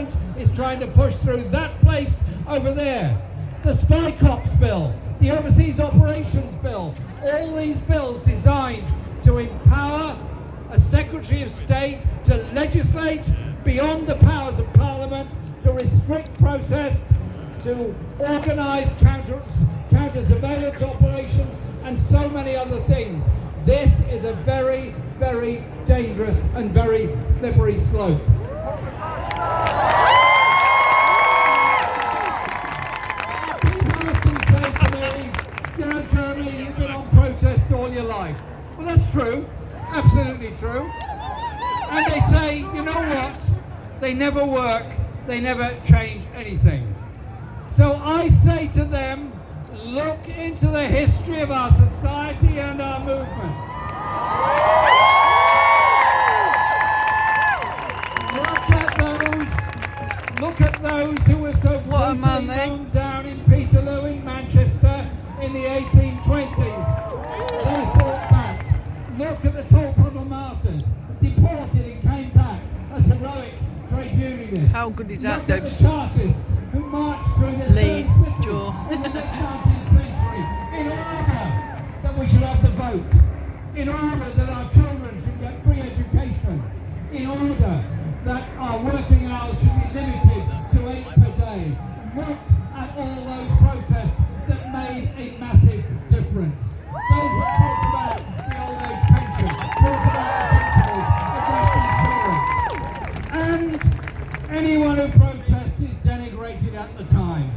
Parliament is trying to push through that place over there. The Spy Cops Bill, the Overseas Operations Bill, all these bills designed to empower a Secretary of State to legislate beyond the powers of Parliament, to restrict protest, to organise counter-surveillance operations, and so many other things. This is a very, very dangerous and very slippery slope. People often say to me, you know, Jeremy, you've been on protests all your life. Well, that's true, absolutely true. And they say, you know what? They never work, they never change anything. So I say to them, look into the history of our society and our movements. Look at those who were so brutally mown down in Peterloo in Manchester in the 1820s. They fought back. Look at the Torpenhow martyrs, deported and came back as heroic trade unionists. How good is that, though? Look at the Chartists who marched through the Lead, city Joe. in the mid-19th century in order that we should have the vote, in order that our children should get free education, in order that our working hours should be limited to 8 per day. Look at all those protests that made a massive difference. Those that brought about the old age pension, brought about the principles of death insurance. And anyone who protests is denigrated at the time.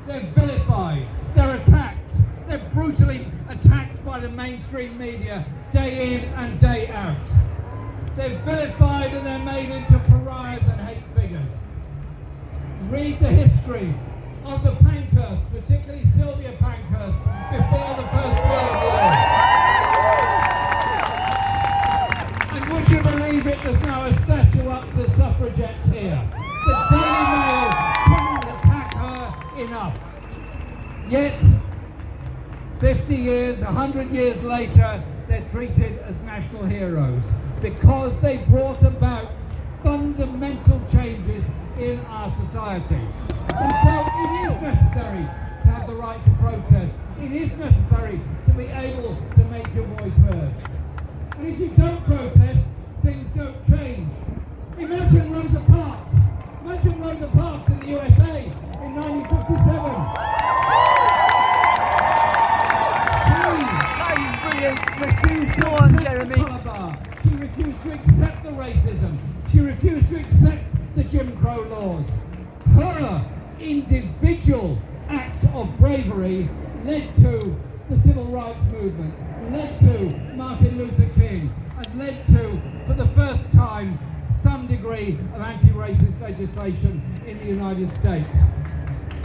They're vilified, they're attacked, they're brutally attacked by the mainstream media day in and day out. They're vilified and they're made into pariahs and hate figures. Read the history of the Pankhursts, particularly Sylvia Pankhurst, before the First World War. And would you believe it, there's now a statue up to the suffragettes here. The Daily Mail couldn't attack her enough. Yet, 50 years, 100 years later, they're treated as national heroes because they brought about fundamental changes in our society. And so it is necessary to have the right to protest. It is necessary to be able to make your voice heard. And if you don't protest, things don't change. Imagine Rosa Parks. Imagine Rosa Parks in the USA in 1957. Go on, Jeremy. She refused to accept the racism. She refused to accept the Jim Crow laws. Her individual act of bravery led to the civil rights movement, led to Martin Luther King, and led to, for the first time, some degree of anti-racist legislation in the United States.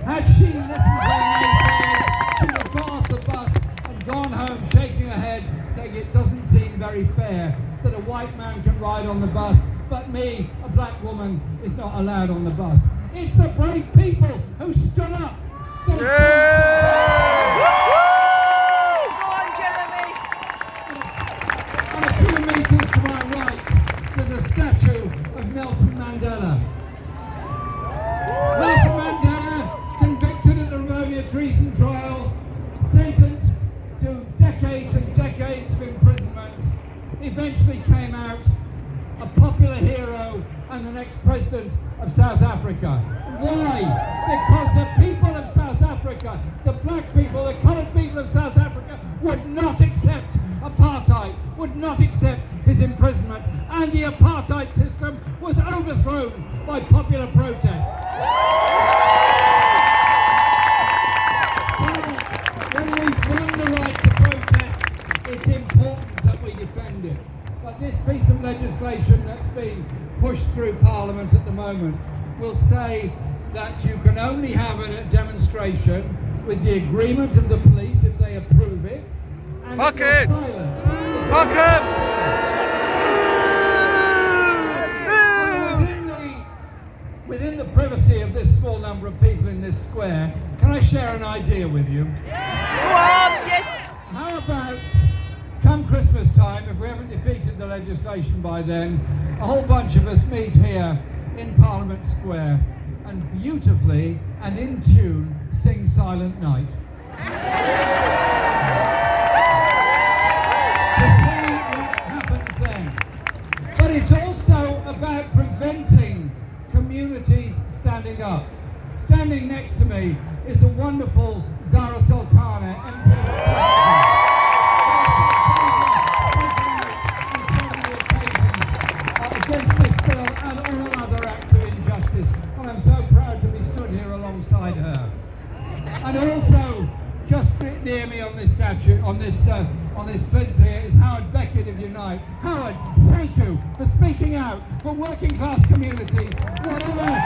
Had she listened to the naysayers, she would have got off the bus and gone home shaking her head, saying it doesn't seem very fair that a white man can ride on the bus, but me, a black woman, is not allowed on the bus. It's the brave people who stood up. Go on, Jeremy. And a few metres to my right, there's a statue of Nelson Mandela. Nelson Mandela, convicted at the Romeo treason trial, sentenced to decades and decades of imprisonment, eventually came out a popular hero and the next president of South Africa. Why? Because the people of South Africa, the black people, the coloured people of South Africa would not accept apartheid, would not accept his imprisonment, and the apartheid system was overthrown by popular protest. When we've won the right to protest, it's important that we defend it. But this piece of legislation that's being pushed through Parliament at the moment will say that you can only have a demonstration with the agreement of the police if they approve it. And Fuck it! Fuck it! Within the privacy of this small number of people in this square, can I share an idea with you? Go on, yes. How about, come Christmas time, if we haven't defeated the legislation by then, a whole bunch of us meet here in Parliament Square and beautifully and in tune sing Silent Night. To see what happens then. But it's also about preventing communities standing up. Standing next to me is the wonderful Zara Sultana, MP for against this bill and all other acts of injustice. And I'm so proud to be stood here alongside her. And also, just near me on this statue, on this plinth here, is Howard Beckett of Unite. Howard, thank you for speaking out for working class communities, whatever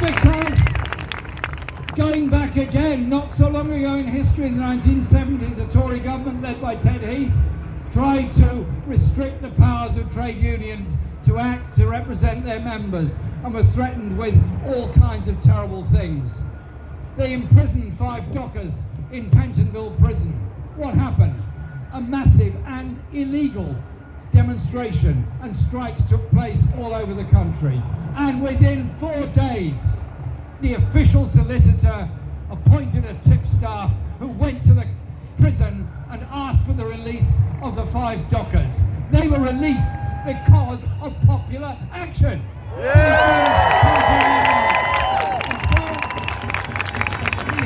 because going back again, not so long ago in history, in the 1970s, a Tory government led by Ted Heath tried to restrict the powers of trade unions to act to represent their members and was threatened with all kinds of terrible things. They imprisoned 5 dockers in Pentonville prison. What happened? A massive and illegal demonstration and strikes took place all over the country. And within 4 days, the official solicitor appointed a tipstaff who went to the prison and asked for the release of the 5 dockers. They were released because of popular action. We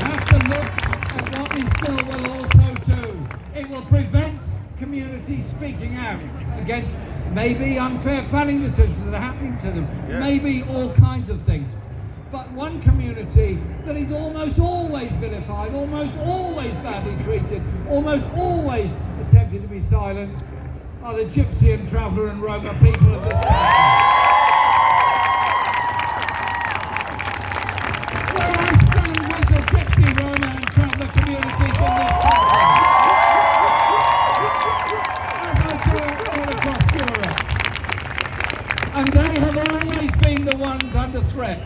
have to look at what this bill will also do. It will prevent communities speaking out against maybe unfair planning decisions that are happening to them, maybe all kinds of things. But one community that is almost always vilified, almost always badly treated, almost always attempted to be silent, are the Gypsy and Traveller and Roma people of this country. Well, I stand with the Gypsy, Roma and Traveller communities in this country, as I do all across Europe. And they have always been the ones under threat.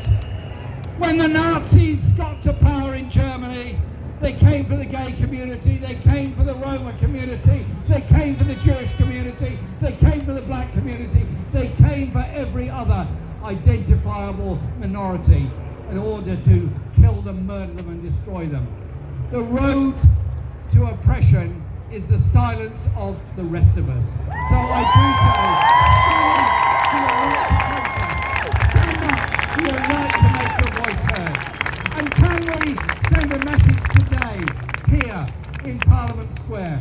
When the Nazis got to power in Germany, they came for the gay community, they came for the Roma community, they came for the Jewish community, they came for the black community, they came for every other identifiable minority in order to kill them, murder them and destroy them. The road to oppression is the silence of the rest of us. So I do say, stand up to your right to make your voice heard. And can we send a message today, here in Parliament Square,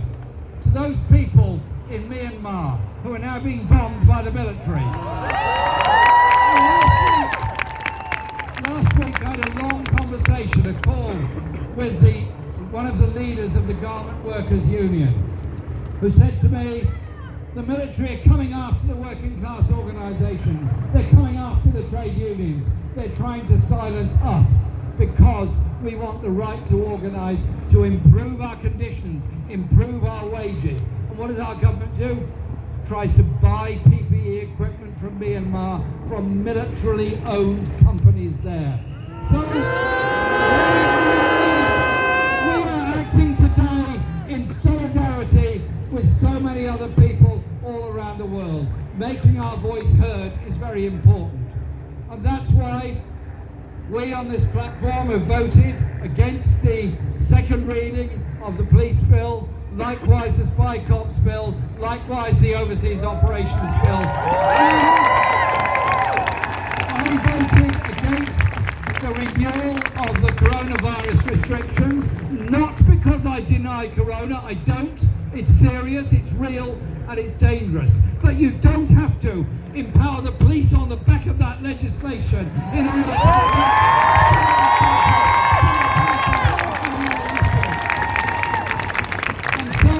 to those people in Myanmar who are now being bombed by the military? Last week I had a long conversation, a call with one of the leaders of the Garment Workers Union, who said to me, the military are coming after the working class organisations, they're coming after the trade unions, they're trying to silence us because we want the right to organise, to improve our conditions, improve our wages. And what does our government do? Tries to buy PPE equipment from Myanmar, from militarily owned companies there. So we are acting today in solidarity with so many other people all around the world. Making our voice heard is very important. And that's why we on this platform have voted against the second reading of the police bill, likewise the spy cops bill, likewise the overseas operations bill. And I voted against the renewal of the coronavirus restrictions, not because I deny corona, I don't. It's serious, it's real, and it's dangerous. But you don't have to empower the police on the back of that legislation in order to... And so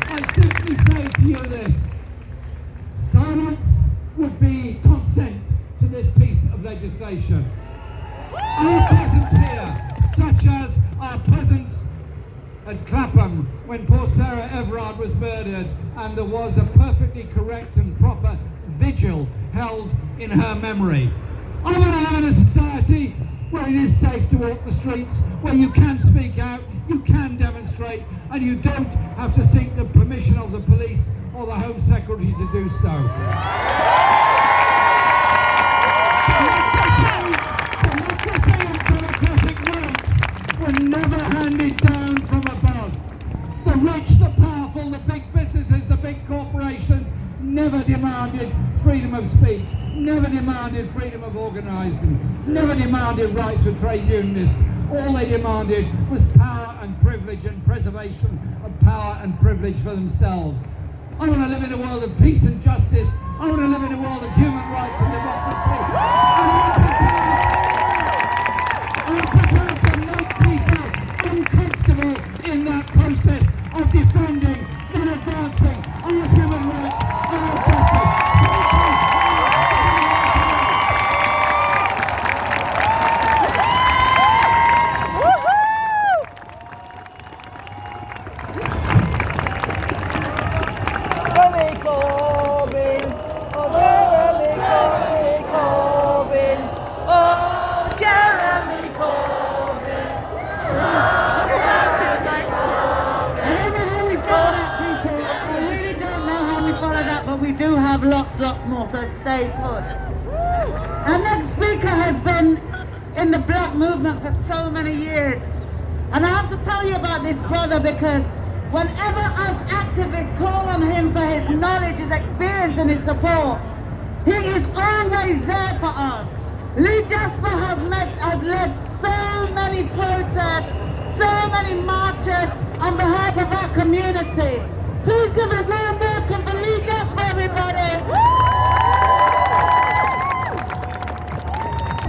I simply say to you this: silence would be consent to this piece of legislation. Our presence here, such as our presence at Clapham when poor Sarah Everard was murdered and there was a perfectly correct and proper vigil held in her memory. I want to live in a society where it is safe to walk the streets, where you can speak out, you can demonstrate, and you don't have to seek the permission of the police or the Home Secretary to do so. Democracy and democratic rights were never handed down from above. The rich, the powerful, the big businesses, the big corporations never demanded freedom of speech, never demanded freedom of organising, never demanded rights for trade unionists. All they demanded was power and privilege and preservation of power and privilege for themselves. I want to live in a world of peace and justice. I want to live in a world of human rights and democracy. And I'm prepared to make people uncomfortable in that process of defending and advancing our human rights and our justice. Jeremy Corbyn, oh Jeremy Corbyn, oh Jeremy Corbyn. I don't know how we follow that, people. I really don't know how we follow that, but we do have lots more, so stay put. Our next speaker has been in the black movement for so many years. And I have to tell you about this brother because whenever us activists call on him for his knowledge, his experience and his support, he is always there for us. Lee Jasper has led so many protests, so many marches on behalf of our community. Please give a round